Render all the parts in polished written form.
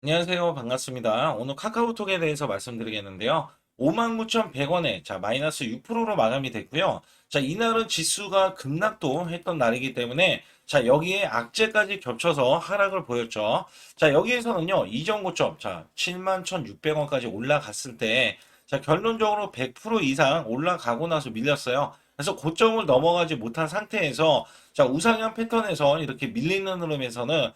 안녕하세요. 반갑습니다. 오늘 카카오톡에 대해서 말씀드리겠는데요. 59,100원에 마이너스 6%로 마감이 됐고요. 이날은 지수가 급락도 했던 날이기 때문에 여기에 악재까지 겹쳐서 하락을 보였죠. 여기에서는요. 이전 고점 71,600원까지 올라갔을 때 결론적으로 100% 이상 올라가고 나서 밀렸어요. 그래서 고점을 넘어가지 못한 상태에서 우상향 패턴에서 이렇게 밀리는 흐름에서는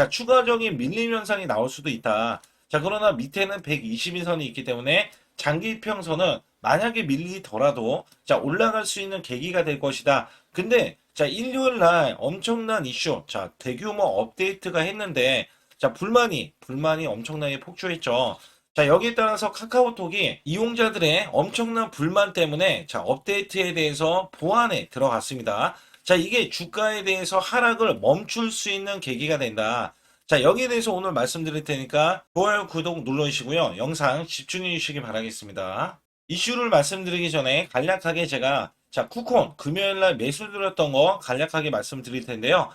추가적인 밀림 현상이 나올 수도 있다. 그러나 밑에는 122선이 있기 때문에 장기 이평선은 만약에 밀리더라도 올라갈 수 있는 계기가 될 것이다. 근데 일요일 날 엄청난 이슈, 대규모 업데이트가 했는데 불만이 엄청나게 폭주했죠. 여기에 따라서 카카오톡이 이용자들의 엄청난 불만 때문에 업데이트에 대해서 보완에 들어갔습니다. 이게 주가에 대해서 하락을 멈출 수 있는 계기가 된다. 여기에 대해서 오늘 말씀드릴 테니까 좋아요, 구독 눌러주시고요. 영상 집중해 주시기 바라겠습니다. 이슈를 말씀드리기 전에 간략하게 제가 쿠콘 금요일 날 매수 드렸던 거 간략하게 말씀드릴 텐데요.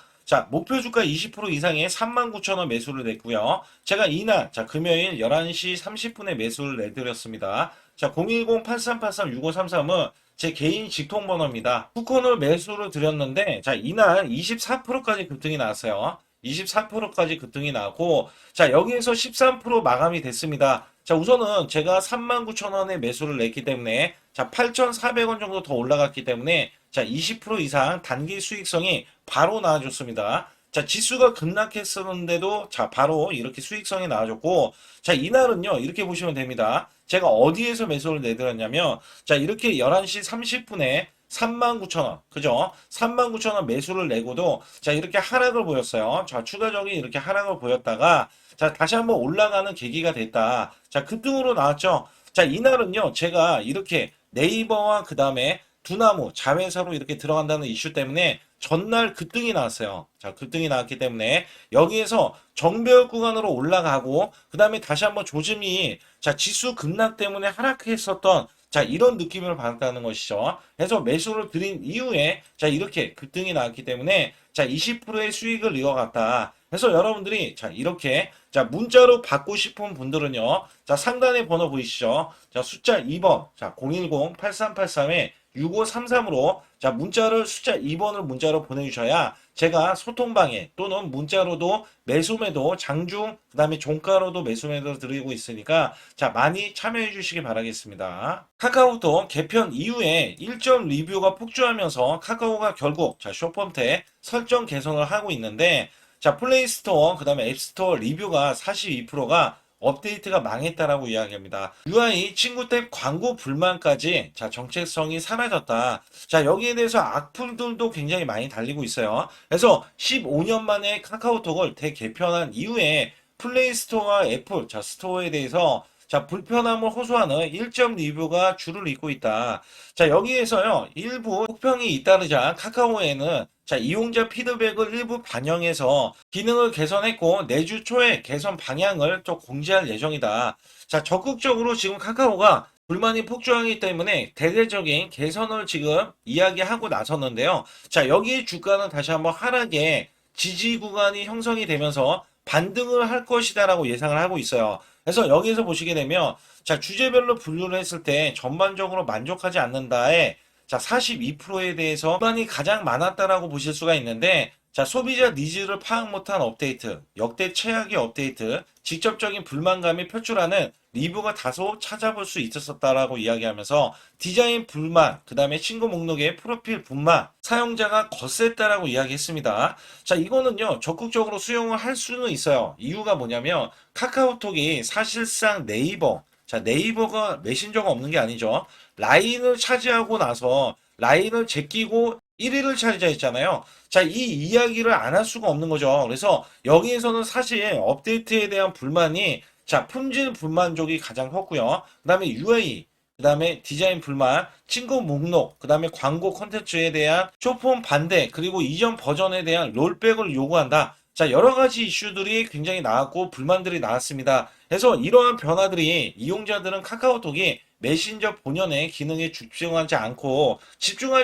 목표 주가 20% 이상의 39,000원 매수를 냈고요. 제가 이날 금요일 11시 30분에 매수를 내드렸습니다. 010-8383-6533은 제 개인 직통번호입니다. 쿠폰을 매수를 드렸는데 이날 24%까지 급등이 나왔어요. 24%까지 급등이 나고 여기에서 13% 마감이 됐습니다. 우선은 제가 39,000원에 매수를 냈기 때문에 8,400원 정도 더 올라갔기 때문에 20% 이상 단기 수익성이 바로 나와줬습니다. 지수가 급락했었는데도 바로 이렇게 수익성이 나와줬고 이날은요 이렇게 보시면 됩니다. 제가 어디에서 매수를 내드렸냐면 이렇게 11시 30분에 39,000원 그죠? 39,000원 매수를 내고도 이렇게 하락을 보였어요. 추가적인 이렇게 하락을 보였다가 다시 한번 올라가는 계기가 됐다. 급등으로 나왔죠. 이날은요 제가 이렇게 네이버와 그 다음에 두나무 자회사로 이렇게 들어간다는 이슈 때문에 전날 급등이 나왔어요. 급등이 나왔기 때문에 여기에서 정배열 구간으로 올라가고 그 다음에 다시 한번 조짐이 지수 급락 때문에 하락했었던 이런 느낌을 받았다는 것이죠. 그래서 매수를 드린 이후에 이렇게 급등이 나왔기 때문에 20%의 수익을 이어갔다. 그래서 여러분들이 이렇게 문자로 받고 싶은 분들은요. 상단에 번호 보이시죠? 숫자 2번 010-8383에 6533으로 문자를 숫자 2번을 문자로 보내주셔야 제가 소통방에 또는 문자로도 매수매도 장중 그 다음에 종가로도 매수매도 드리고 있으니까 많이 참여해 주시기 바라겠습니다. 카카오톡 개편 이후에 1점 리뷰가 폭주하면서 카카오가 결국 쇼폼태 설정 개선을 하고 있는데 플레이스토어 그 다음에 앱스토어 리뷰가 42%가 업데이트가 망했다라고 이야기합니다. UI 친구 탭 광고 불만까지 정체성이 사라졌다. 여기에 대해서 악플들도 굉장히 많이 달리고 있어요. 그래서 15년 만에 카카오톡을 대개편한 이후에 플레이스토어와 애플 스토어에 대해서 불편함을 호소하는 1점 리뷰가 줄을 잇고 있다. 여기에서요 일부 혹평이 잇따르자 카카오에는 이용자 피드백을 일부 반영해서 기능을 개선했고 내주 초에 개선 방향을 또 공지할 예정이다. 적극적으로 지금 카카오가 불만이 폭주하기 때문에 대대적인 개선을 지금 이야기하고 나섰는데요. 여기에 주가는 다시 한번 하락에 지지 구간이 형성이 되면서 반등을 할 것이다라고 예상을 하고 있어요. 그래서 여기에서 보시게 되면 주제별로 분류를 했을 때 전반적으로 만족하지 않는다에 42%에 대해서 불만이 가장 많았다라고 보실 수가 있는데 소비자 니즈를 파악 못한 업데이트, 역대 최악의 업데이트, 직접적인 불만감이 표출하는 리뷰가 다소 찾아볼 수 있었다라고 이야기하면서 디자인 불만, 그 다음에 친구 목록의 프로필 분만, 사용자가 거셌다라고 이야기했습니다. 이거는요 적극적으로 수용을 할 수는 있어요. 이유가 뭐냐면 카카오톡이 사실상 네이버가 메신저가 없는 게 아니죠. 라인을 차지하고 나서 라인을 제끼고 1위를 차지했잖아요. 이 이야기를 안 할 수가 없는 거죠. 그래서 여기에서는 사실 업데이트에 대한 불만이 품질 불만족이 가장 컸고요. 그 다음에 UI, 그 다음에 디자인 불만, 친구 목록, 그 다음에 광고 콘텐츠에 대한 쇼폼 반대, 그리고 이전 버전에 대한 롤백을 요구한다. 여러 가지 이슈들이 굉장히 나왔고 불만들이 나왔습니다. 그래서 이러한 변화들이 이용자들은 카카오톡이 메신저 본연의 기능에 집중하지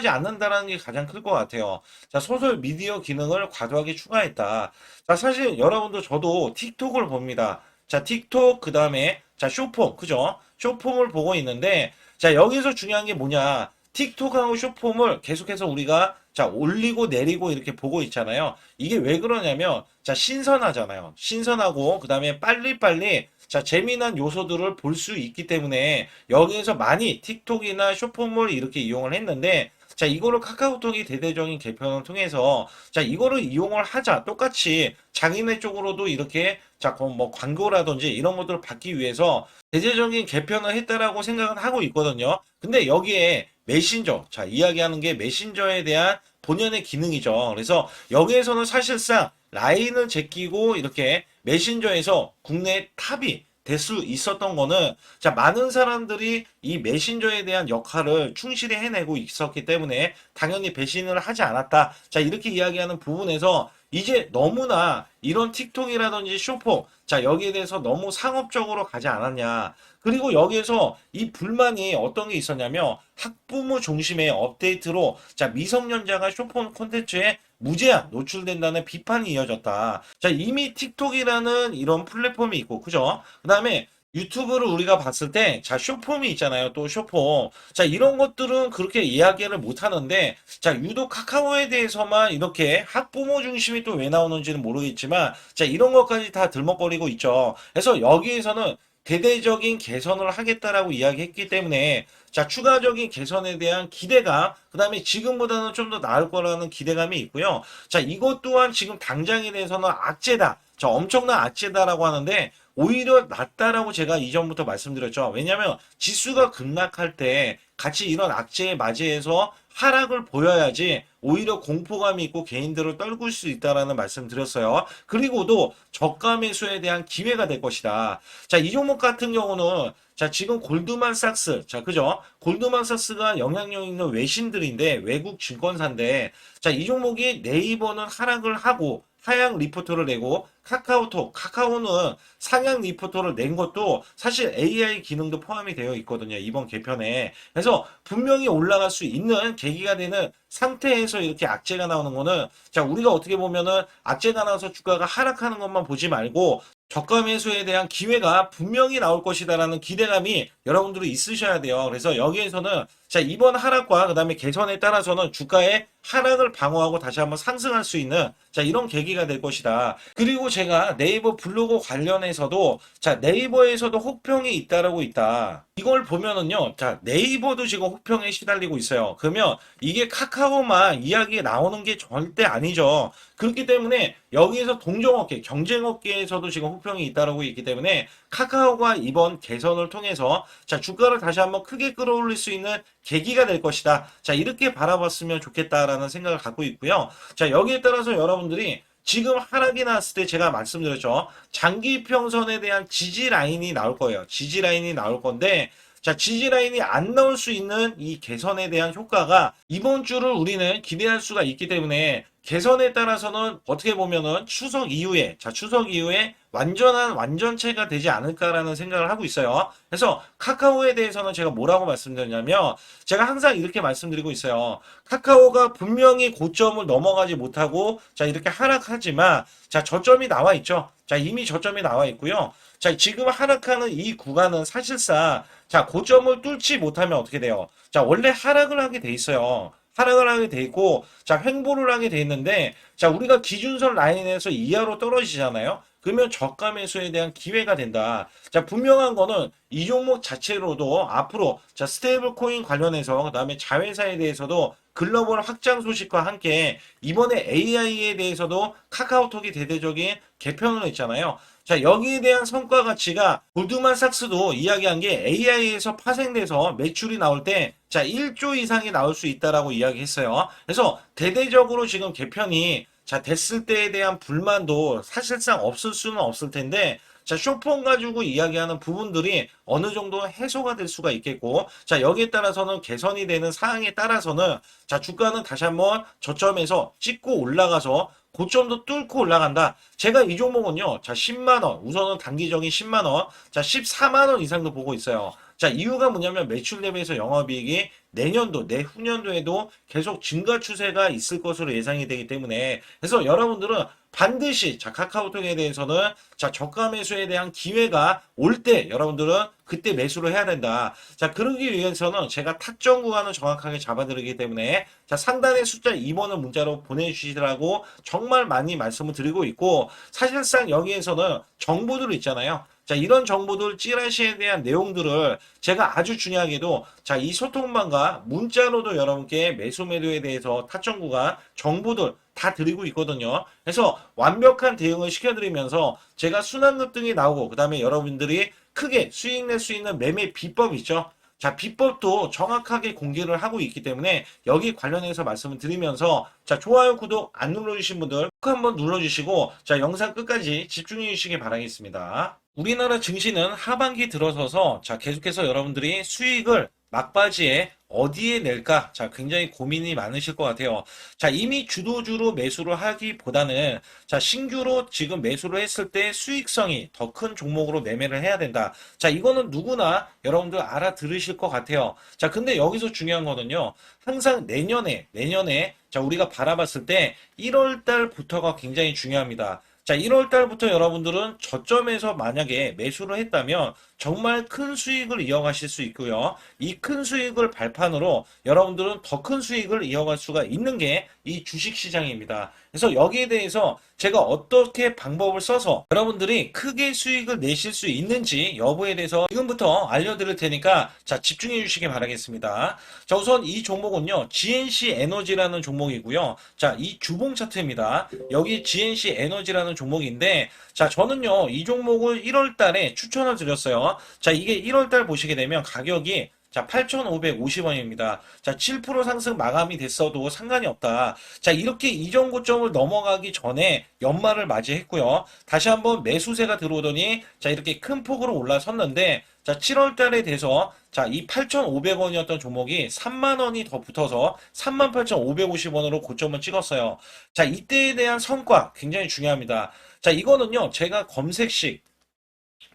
않는다는 게 가장 클 것 같아요. 소셜 미디어 기능을 과도하게 추가했다. 사실 여러분도 저도 틱톡을 봅니다. 자, 틱톡, 그 다음에, 자, 쇼폼, 그죠? 쇼폼을 보고 있는데, 자, 여기서 중요한 게 뭐냐. 틱톡하고 쇼폼을 계속해서 우리가, 자, 올리고 내리고 이렇게 보고 있잖아요. 이게 왜 그러냐면, 자, 신선하잖아요. 신선하고, 그 다음에 빨리빨리, 자, 재미난 요소들을 볼 수 있기 때문에, 여기에서 많이 틱톡이나 쇼폼을 이렇게 이용을 했는데, 자, 이거를 카카오톡이 대대적인 개편을 통해서, 자, 이거를 이용을 하자. 똑같이 자기네 쪽으로도 이렇게, 자, 뭐 광고라든지 이런 것들을 받기 위해서 대대적인 개편을 했다라고 생각은 하고 있거든요. 근데 여기에 메신저, 자, 이야기하는 게 메신저에 대한 본연의 기능이죠. 그래서 여기에서는 사실상 라인을 제끼고 이렇게 메신저에서 국내 탑이 될 수 있었던 거는 자 많은 사람들이 이 메신저에 대한 역할을 충실히 해내고 있었기 때문에 당연히 배신을 하지 않았다. 자 이렇게 이야기하는 부분에서 이제 너무나 이런 틱톡이라든지 쇼폼 자 여기에 대해서 너무 상업적으로 가지 않았냐. 그리고 여기에서 이 불만이 어떤 게 있었냐면 학부모 중심의 업데이트로 자 미성년자가 쇼폰 콘텐츠에 무제한 노출된다는 비판이 이어졌다. 자 이미 틱톡이라는 이런 플랫폼이 있고 그죠? 그다음에 유튜브를 우리가 봤을 때, 자, 쇼폼이 있잖아요. 또 쇼폼. 자, 이런 것들은 그렇게 이야기를 못 하는데, 자, 유독 카카오에 대해서만 이렇게 학부모 중심이 또 왜 나오는지는 모르겠지만, 자, 이런 것까지 다 들먹거리고 있죠. 그래서 여기에서는 대대적인 개선을 하겠다라고 이야기했기 때문에, 자, 추가적인 개선에 대한 기대감, 그 다음에 지금보다는 좀 더 나을 거라는 기대감이 있고요. 자, 이것 또한 지금 당장에 대해서는 악재다. 자, 엄청난 악재다라고 하는데, 오히려 낫다라고 제가 이전부터 말씀드렸죠. 왜냐하면 지수가 급락할 때 같이 이런 악재에 맞이해서 하락을 보여야지 오히려 공포감이 있고 개인들을 떨굴 수 있다라는 말씀 드렸어요. 그리고도 저가 매수에 대한 기회가 될 것이다. 자, 이 종목 같은 경우는 자, 지금 골드만삭스. 자, 그죠? 골드만삭스가 영향력 있는 외신들인데 외국 증권사인데 자, 이 종목이 네이버는 하락을 하고 하향 리포트를 내고 카카오톡, 카카오는 상향 리포트를 낸 것도 사실 AI 기능도 포함이 되어 있거든요. 이번 개편에. 그래서 분명히 올라갈 수 있는 계기가 되는 상태에서 이렇게 악재가 나오는 거는 자, 우리가 어떻게 보면은 악재가 나와서 주가가 하락하는 것만 보지 말고 저가 매수에 대한 기회가 분명히 나올 것이다라는 기대감이 여러분들이 있으셔야 돼요. 그래서 여기에서는 자, 이번 하락과 그다음에 개선에 따라서는 주가의 하락을 방어하고 다시 한번 상승할 수 있는 자, 이런 계기가 될 것이다. 그리고 제가 네이버 블로그 관련해서도 자, 네이버에서도 혹평이 잇따르고 있다. 이걸 보면은요. 자, 네이버도 지금 혹평에 시달리고 있어요. 그러면 이게 카카오만 이야기에 나오는 게 절대 아니죠. 그렇기 때문에 여기에서 동종업계, 경쟁업계에서도 지금 혹평이 잇따르고 있기 때문에 카카오가 이번 개선을 통해서 자, 주가를 다시 한번 크게 끌어올릴 수 있는 계기가 될 것이다. 자, 이렇게 바라봤으면 좋겠다라는 생각을 갖고 있고요. 자, 여기에 따라서 여러분들이 지금 하락이 났을 때 제가 말씀드렸죠. 장기 평선에 대한 지지 라인이 나올 거예요. 지지 라인이 나올 건데 자, 지지 라인이 안 나올 수 있는 이 개선에 대한 효과가 이번 주를 우리는 기대할 수가 있기 때문에 개선에 따라서는 어떻게 보면은 추석 이후에, 자, 추석 이후에 완전한 완전체가 되지 않을까라는 생각을 하고 있어요. 그래서 카카오에 대해서는 제가 뭐라고 말씀드렸냐면 제가 항상 이렇게 말씀드리고 있어요. 카카오가 분명히 고점을 넘어가지 못하고 자, 이렇게 하락하지만 자, 저점이 나와 있죠. 자, 이미 저점이 나와 있고요. 자, 지금 하락하는 이 구간은 사실상 자, 고점을 뚫지 못하면 어떻게 돼요? 자, 원래 하락을 하게 돼 있어요. 하락을 하게 돼 있고, 자, 횡보를 하게 돼 있는데, 자, 우리가 기준선 라인에서 이하로 떨어지잖아요? 그러면 저가 매수에 대한 기회가 된다. 자, 분명한 거는 이 종목 자체로도 앞으로, 자, 스테이블 코인 관련해서, 그 다음에 자회사에 대해서도 글로벌 확장 소식과 함께 이번에 AI에 대해서도 카카오톡이 대대적인 개편을 했잖아요. 자, 여기에 대한 성과 가치가 골드만삭스도 이야기한 게 AI에서 파생돼서 매출이 나올 때 자, 1조 이상이 나올 수 있다라고 이야기했어요. 그래서 대대적으로 지금 개편이 자, 됐을 때에 대한 불만도 사실상 없을 수는 없을 텐데 자, 쇼폰 가지고 이야기하는 부분들이 어느 정도 해소가 될 수가 있겠고, 자, 여기에 따라서는 개선이 되는 사항에 따라서는, 자, 주가는 다시 한번 저점에서 찍고 올라가서 고점도 뚫고 올라간다. 제가 이 종목은요, 자, 10만원, 우선은 단기적인 10만원, 자, 14만원 이상도 보고 있어요. 자, 이유가 뭐냐면 매출 대비해서 영업이익이 내년도, 내후년도에도 계속 증가 추세가 있을 것으로 예상이 되기 때문에, 그래서 여러분들은 반드시 자 카카오톡에 대해서는 자 저가 매수에 대한 기회가 올 때 여러분들은 그때 매수를 해야 된다. 자 그러기 위해서는 제가 타점 구간을 정확하게 잡아드리기 때문에 자 상단에 숫자 2번을 문자로 보내주시라고 정말 많이 말씀을 드리고 있고, 사실상 여기에서는 정보들 있잖아요. 자, 이런 정보들 찌라시에 대한 내용들을 제가 아주 중요하게도 자, 이 소통방과 문자로도 여러분께 매수 매도에 대해서 타점 구간 정보들 다 드리고 있거든요. 그래서 완벽한 대응을 시켜드리면서 제가 순환급등이 나오고 그 다음에 여러분들이 크게 수익 낼 수 있는 매매 비법 있죠. 자, 비법도 정확하게 공개를 하고 있기 때문에 여기 관련해서 말씀을 드리면서 자, 좋아요, 구독 안 눌러주신 분들 꼭 한번 눌러주시고 자, 영상 끝까지 집중해 주시기 바라겠습니다. 우리나라 증시는 하반기 들어서서 자, 계속해서 여러분들이 수익을 막바지에 어디에 낼까? 자, 굉장히 고민이 많으실 것 같아요. 자, 이미 주도주로 매수를 하기보다는 자, 신규로 지금 매수를 했을 때 수익성이 더 큰 종목으로 매매를 해야 된다. 자, 이거는 누구나 여러분들 알아들으실 것 같아요. 자, 근데 여기서 중요한 거는요. 항상 내년에 자, 우리가 바라봤을 때 1월 달부터가 굉장히 중요합니다. 자, 1월 달부터 여러분들은 저점에서 만약에 매수를 했다면 정말 큰 수익을 이어가실 수 있고요. 이 큰 수익을 발판으로 여러분들은 더 큰 수익을 이어갈 수가 있는 게 이 주식시장입니다. 그래서 여기에 대해서 제가 어떻게 방법을 써서 여러분들이 크게 수익을 내실 수 있는지 여부에 대해서 지금부터 알려드릴 테니까 자, 집중해 주시기 바라겠습니다. 자, 우선 이 종목은요, GNC 에너지라는 종목이고요. 자, 이 주봉 차트입니다. 여기 GNC 에너지라는 종목인데 자, 저는요, 이 종목을 1월 달에 추천을 드렸어요. 자, 이게 1월 달 보시게 되면 가격이 자, 8,550원입니다. 자, 7% 상승 마감이 됐어도 상관이 없다. 자, 이렇게 이전 고점을 넘어가기 전에 연말을 맞이했고요. 다시 한번 매수세가 들어오더니 자, 이렇게 큰 폭으로 올라섰는데 자, 7월 달에 돼서 자, 이 8,500원이었던 종목이 3만 원이 더 붙어서 38,550원으로 고점을 찍었어요. 자, 이때에 대한 성과 굉장히 중요합니다. 자, 이거는요, 제가 검색식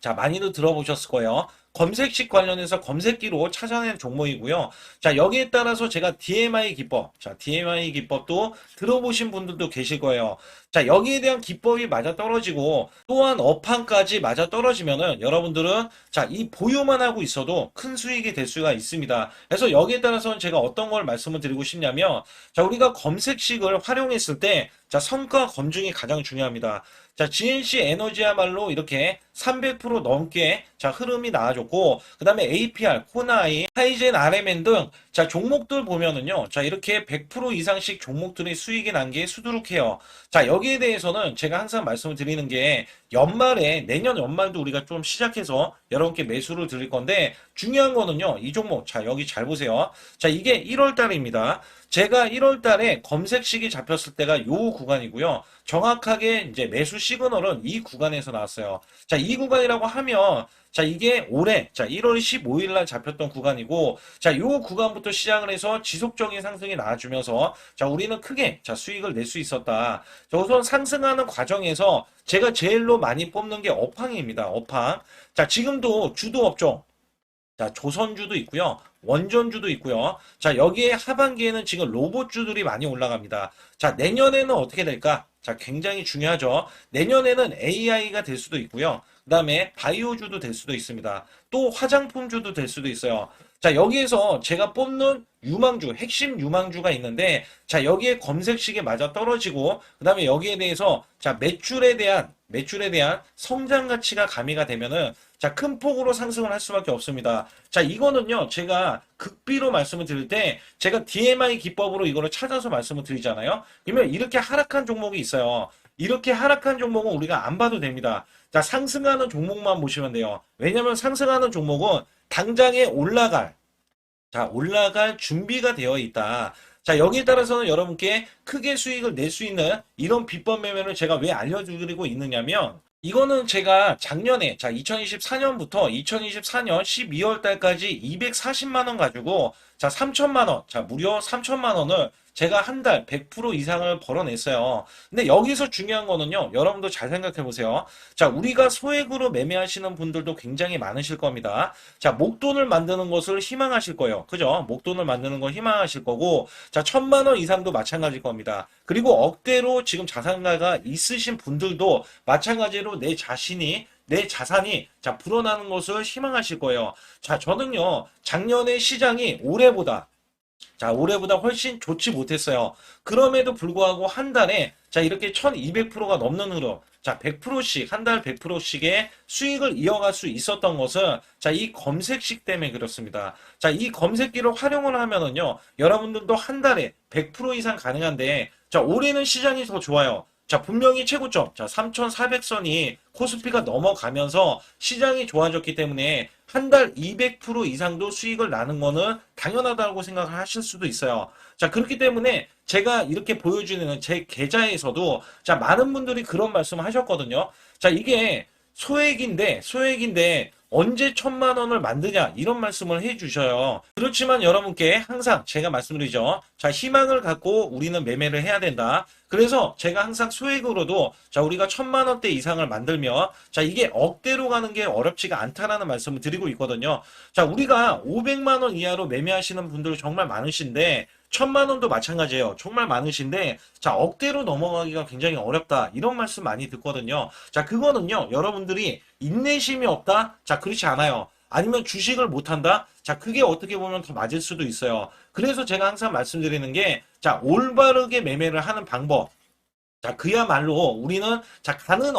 자, 많이들 들어보셨을 거예요. 검색식 관련해서 검색기로 찾아낸 종목이고요. 자, 여기에 따라서 제가 DMI 기법, 자, DMI 기법도 들어보신 분들도 계실 거예요. 자, 여기에 대한 기법이 맞아 떨어지고 또한 업황까지 맞아 떨어지면은 여러분들은 자, 이 보유만 하고 있어도 큰 수익이 될 수가 있습니다. 그래서 여기에 따라서는 제가 어떤 걸 말씀을 드리고 싶냐면 자, 우리가 검색식을 활용했을 때 자, 성과 검증이 가장 중요합니다. 자, GNC 에너지야말로 이렇게 300% 넘게 자, 흐름이 나와줬고, 그 다음에 APR, 코나이, 하이젠, RMN 등 자, 종목들 보면은요. 자, 이렇게 100% 이상씩 종목들의 수익이 난 게 수두룩해요. 자, 여기에 대해서는 제가 항상 말씀을 드리는 게 연말에, 내년 연말도 우리가 좀 시작해서 여러분께 매수를 드릴 건데 중요한 거는요. 이 종목, 자, 여기 잘 보세요. 자, 이게 1월 달입니다. 제가 1월 달에 검색식이 잡혔을 때가 요 구간이고요. 정확하게 이제 매수 시그널은 이 구간에서 나왔어요. 자, 이 구간이라고 하면 자, 이게 올해 자, 1월 15일 날 잡혔던 구간이고 자, 요 구간부터 시작을 해서 지속적인 상승이 나와주면서 자, 우리는 크게 자, 수익을 낼 수 있었다. 자, 우선 상승하는 과정에서 제가 제일로 많이 뽑는 게 업황입니다. 업황. 자, 지금도 주도 업종 자, 조선주도 있고요. 원전주도 있고요. 자, 여기에 하반기에는 지금 로봇주들이 많이 올라갑니다. 자, 내년에는 어떻게 될까? 자, 굉장히 중요하죠. 내년에는 AI가 될 수도 있고요. 그 다음에 바이오주도 될 수도 있습니다. 또 화장품주도 될 수도 있어요. 자, 여기에서 제가 뽑는 유망주, 핵심 유망주가 있는데, 자, 여기에 검색식에 맞아 떨어지고, 그 다음에 여기에 대해서, 자, 매출에 대한 성장 가치가 가미가 되면은, 자, 큰 폭으로 상승을 할 수밖에 없습니다. 자, 이거는요, 제가 극비로 말씀을 드릴 때, 제가 DMI 기법으로 이거를 찾아서 말씀을 드리잖아요. 그러면 이렇게 하락한 종목이 있어요. 이렇게 하락한 종목은 우리가 안 봐도 됩니다. 자, 상승하는 종목만 보시면 돼요. 왜냐면 상승하는 종목은 당장에 올라갈 준비가 되어 있다. 자, 여기에 따라서는 여러분께 크게 수익을 낼 수 있는 이런 비법 매매를 제가 왜 알려드리고 있느냐면, 이거는 제가 작년에, 자, 2024년부터 2024년 12월 달까지 240만 원 가지고, 자, 3천만 원, 자, 무려 3천만 원을 제가 한 달 100% 이상을 벌어냈어요. 근데 여기서 중요한 거는요, 여러분도 잘 생각해 보세요. 자, 우리가 소액으로 매매하시는 분들도 굉장히 많으실 겁니다. 자, 목돈을 만드는 것을 희망하실 거예요. 그죠? 목돈을 만드는 걸 희망하실 거고, 자, 1,000만 원 이상도 마찬가지일 겁니다. 그리고 억대로 지금 자산가가 있으신 분들도 마찬가지로 내 자산이 자 불어나는 것을 희망하실 거예요. 자, 저는요 작년에 시장이 올해보다 훨씬 좋지 못했어요. 그럼에도 불구하고 한 달에 자 이렇게 1200%가 넘는 흐름, 자 100%씩 한 달 100%씩의 수익을 이어갈 수 있었던 것은 자 이 검색식 때문에 그렇습니다. 자 이 검색기를 활용을 하면은요 여러분들도 한 달에 100% 이상 가능한데 자 올해는 시장이 더 좋아요. 자, 분명히 최고점, 자, 3,400선이 코스피가 넘어가면서 시장이 좋아졌기 때문에 한 달 200% 이상도 수익을 나는 거는 당연하다고 생각을 하실 수도 있어요. 자, 그렇기 때문에 제가 이렇게 보여주는 제 계좌에서도 자, 많은 분들이 그런 말씀을 하셨거든요. 자, 이게 소액인데 언제 1,000만 원을 만드냐 이런 말씀을 해주셔요. 그렇지만 여러분께 항상 제가 말씀드리죠. 자, 희망을 갖고 우리는 매매를 해야 된다. 그래서 제가 항상 소액으로도 자 우리가 1,000만 원대 이상을 만들면 자 이게 억대로 가는 게 어렵지가 않다라는 말씀을 드리고 있거든요. 자, 우리가 500만 원 이하로 매매하시는 분들 정말 많으신데 1,000만 원도 마찬가지예요. 정말 많으신데 자 억대로 넘어가기가 굉장히 어렵다 이런 말씀 많이 듣거든요. 자, 그거는요 여러분들이 인내심이 없다? 자, 그렇지 않아요. 아니면 주식을 못한다? 자, 그게 어떻게 보면 더 맞을 수도 있어요. 그래서 제가 항상 말씀드리는 게 자 올바르게 매매를 하는 방법, 자, 그야말로 우리는 자, 가는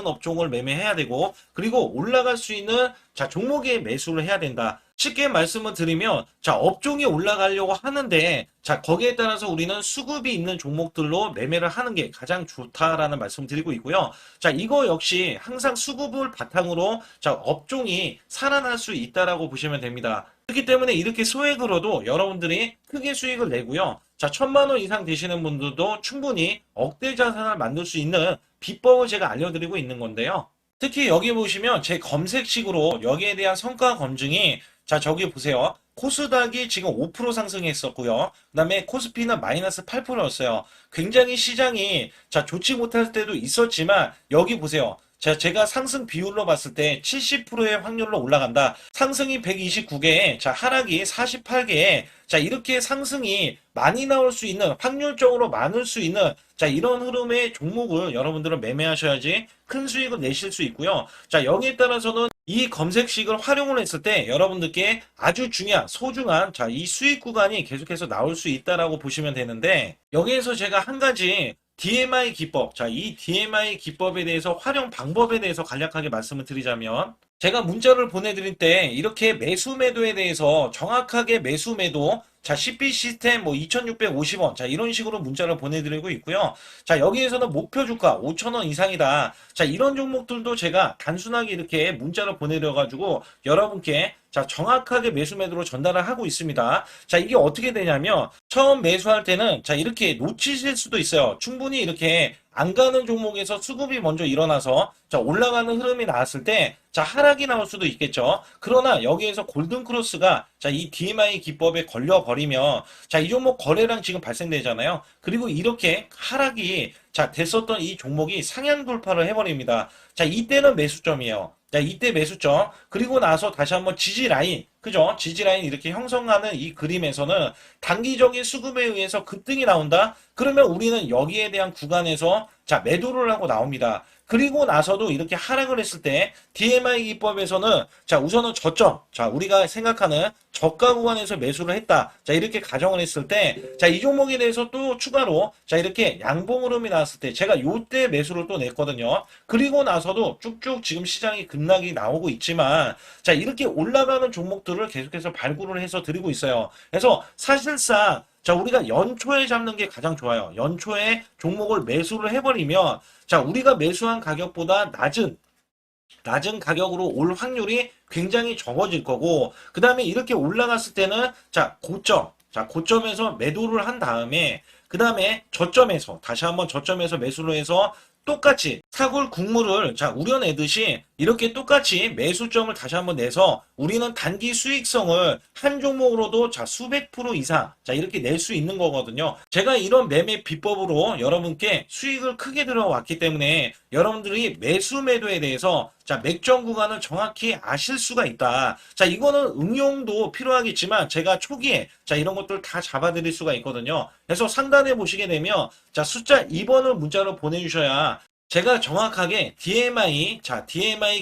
업종을 매매해야 되고, 그리고 올라갈 수 있는 자, 종목에 매수를 해야 된다. 쉽게 말씀을 드리면, 자, 업종이 올라가려고 하는데, 자, 거기에 따라서 우리는 수급이 있는 종목들로 매매를 하는 게 가장 좋다라는 말씀 드리고 있고요. 자, 이거 역시 항상 수급을 바탕으로 자, 업종이 살아날 수 있다라고 보시면 됩니다. 그렇기 때문에 이렇게 소액으로도 여러분들이 크게 수익을 내고요. 자, 1,000만 원 이상 되시는 분들도 충분히 억대 자산을 만들 수 있는 비법을 제가 알려드리고 있는 건데요. 특히 여기 보시면 제 검색식으로 여기에 대한 성과 검증이 자, 저기 보세요. 코스닥이 지금 5% 상승했었고요. 그 다음에 코스피는 마이너스 8%였어요. 굉장히 시장이 자, 좋지 못할 때도 있었지만 여기 보세요. 자, 제가 상승 비율로 봤을 때 70%의 확률로 올라간다. 상승이 129개에, 자, 하락이 48개에, 자, 이렇게 상승이 많이 나올 수 있는, 확률적으로 많을 수 있는, 자, 이런 흐름의 종목을 여러분들은 매매하셔야지 큰 수익을 내실 수 있고요. 자, 여기에 따라서는 이 검색식을 활용을 했을 때 여러분들께 아주 중요한, 소중한, 자, 이 수익 구간이 계속해서 나올 수 있다라고 보시면 되는데, 여기에서 제가 한 가지 DMI 기법, 자, 이 DMI 기법에 대해서 활용 방법에 대해서 간략하게 말씀을 드리자면 제가 문자를 보내드릴 때 이렇게 매수 매도에 대해서 정확하게 매수 매도 자, CP 시스템 뭐 2,650원 자, 이런 식으로 문자를 보내드리고 있고요. 자, 여기에서는 목표 주가 5,000원 이상이다. 자, 이런 종목들도 제가 단순하게 이렇게 문자를 보내드려가지고 여러분께 자, 정확하게 매수 매도로 전달을 하고 있습니다. 자, 이게 어떻게 되냐면 처음 매수할 때는 자, 이렇게 놓치실 수도 있어요. 충분히 이렇게 안 가는 종목에서 수급이 먼저 일어나서 자, 올라가는 흐름이 나왔을 때 자, 하락이 나올 수도 있겠죠. 그러나 여기에서 골든 크로스가 자, 이 DMI 기법에 걸려 버리면 자, 이 종목 거래량 지금 발생되잖아요. 그리고 이렇게 하락이 자, 됐었던 이 종목이 상향 돌파를 해 버립니다. 자, 이때는 매수점이에요. 자, 이때 매수점. 그리고 나서 다시 한번 지지 라인. 그죠? 지지 라인 이렇게 형성하는 이 그림에서는 단기적인 수급에 의해서 급등이 나온다? 그러면 우리는 여기에 대한 구간에서 자, 매도를 하고 나옵니다. 그리고 나서도 이렇게 하락을 했을 때 DMI 기법에서는 자, 우선은 저점. 자, 우리가 생각하는 저가 구간에서 매수를 했다. 자, 이렇게 가정을 했을 때 자, 이 종목에 대해서 또 추가로 자, 이렇게 양봉 흐름이 나왔을 때 제가 요때 매수를 또 냈거든요. 그리고 나서도 쭉쭉 지금 시장이 급락이 나오고 있지만 자, 이렇게 올라가는 종목들을 계속해서 발굴을 해서 드리고 있어요. 그래서 사실상 자, 우리가 연초에 잡는 게 가장 좋아요. 연초에 종목을 매수를 해버리면 자, 우리가 매수한 가격보다 낮은 가격으로 올 확률이 굉장히 적어질 거고, 그 다음에 이렇게 올라갔을 때는 자, 고점에서 매도를 한 다음에 그 다음에 저점에서 다시 한번 저점에서 매수를 해서 똑같이 사골 국물을 자 우려내듯이 이렇게 똑같이 매수점을 다시 한번 내서 우리는 단기 수익성을 한 종목으로도 자 수백 프로 이상 자 이렇게 낼 수 있는 거거든요. 제가 이런 매매 비법으로 여러분께 수익을 크게 들어왔기 때문에 여러분들이 매수 매도에 대해서 자 맥점 구간을 정확히 아실 수가 있다. 자 이거는 응용도 필요하겠지만 제가 초기에 자 이런 것들 다 잡아드릴 수가 있거든요. 그래서 상단에 보시게 되면 자 숫자 2번을 문자로 보내주셔야 제가 정확하게 DMI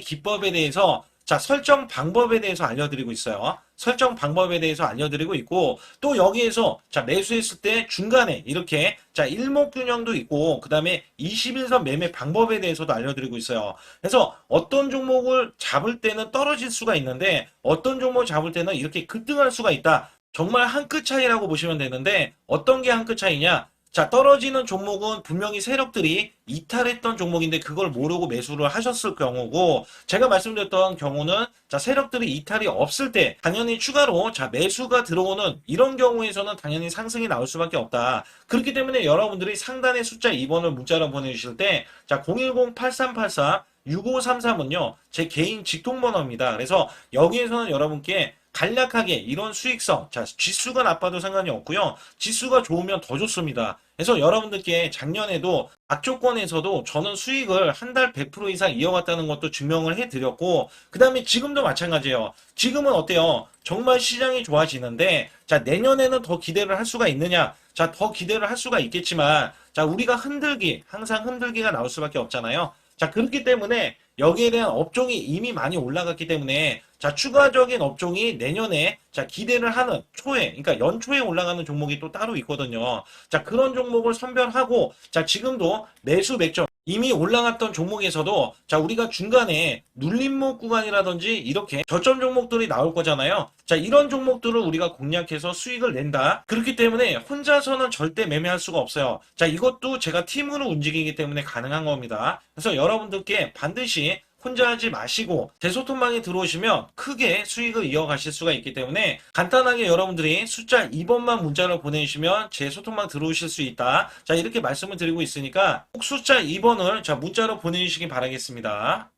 기법에 대해서 자, 설정 방법에 대해서 알려드리고 있어요. 설정 방법에 대해서 알려드리고 있고, 또 여기에서, 자, 매수했을 때 중간에 이렇게, 자, 일목균형도 있고, 그 다음에 21선 매매 방법에 대해서도 알려드리고 있어요. 그래서 어떤 종목을 잡을 때는 떨어질 수가 있는데, 어떤 종목을 잡을 때는 이렇게 급등할 수가 있다. 정말 한 끗 차이라고 보시면 되는데, 어떤 게 한 끗 차이냐? 자, 떨어지는 종목은 분명히 세력들이 이탈했던 종목인데 그걸 모르고 매수를 하셨을 경우고, 제가 말씀드렸던 경우는 자, 세력들이 이탈이 없을 때 당연히 추가로 자, 매수가 들어오는 이런 경우에서는 당연히 상승이 나올 수밖에 없다. 그렇기 때문에 여러분들이 상단의 숫자 2번을 문자로 보내주실 때 자, 010-8384 6533은요, 제 개인 직통번호입니다. 그래서 여기에서는 여러분께 간략하게 이런 수익성, 자, 지수가 나빠도 상관이 없고요. 지수가 좋으면 더 좋습니다. 그래서 여러분들께 작년에도 악조건에서도 저는 수익을 한 달 100% 이상 이어갔다는 것도 증명을 해드렸고, 그 다음에 지금도 마찬가지예요. 지금은 어때요? 정말 시장이 좋아지는데, 자, 내년에는 더 기대를 할 수가 있느냐? 자, 더 기대를 할 수가 있겠지만, 자, 우리가 항상 흔들기가 나올 수밖에 없잖아요. 자, 그렇기 때문에 여기에 대한 업종이 이미 많이 올라갔기 때문에 자, 추가적인 업종이 내년에 자, 기대를 하는 초에, 그러니까 연초에 올라가는 종목이 또 따로 있거든요. 자, 그런 종목을 선별하고 자, 지금도 매수 맥점 이미 올라갔던 종목에서도 자, 우리가 중간에 눌림목 구간이라든지 이렇게 저점 종목들이 나올 거잖아요. 자, 이런 종목들을 우리가 공략해서 수익을 낸다. 그렇기 때문에 혼자서는 절대 매매할 수가 없어요. 자, 이것도 제가 팀으로 움직이기 때문에 가능한 겁니다. 그래서 여러분들께 반드시 혼자 하지 마시고 제 소통방에 들어오시면 크게 수익을 이어가실 수가 있기 때문에 간단하게 여러분들이 숫자 2번만 문자를 보내주시면 제 소통방 들어오실 수 있다. 자, 이렇게 말씀을 드리고 있으니까 꼭 숫자 2번을 자 문자로 보내주시기 바라겠습니다.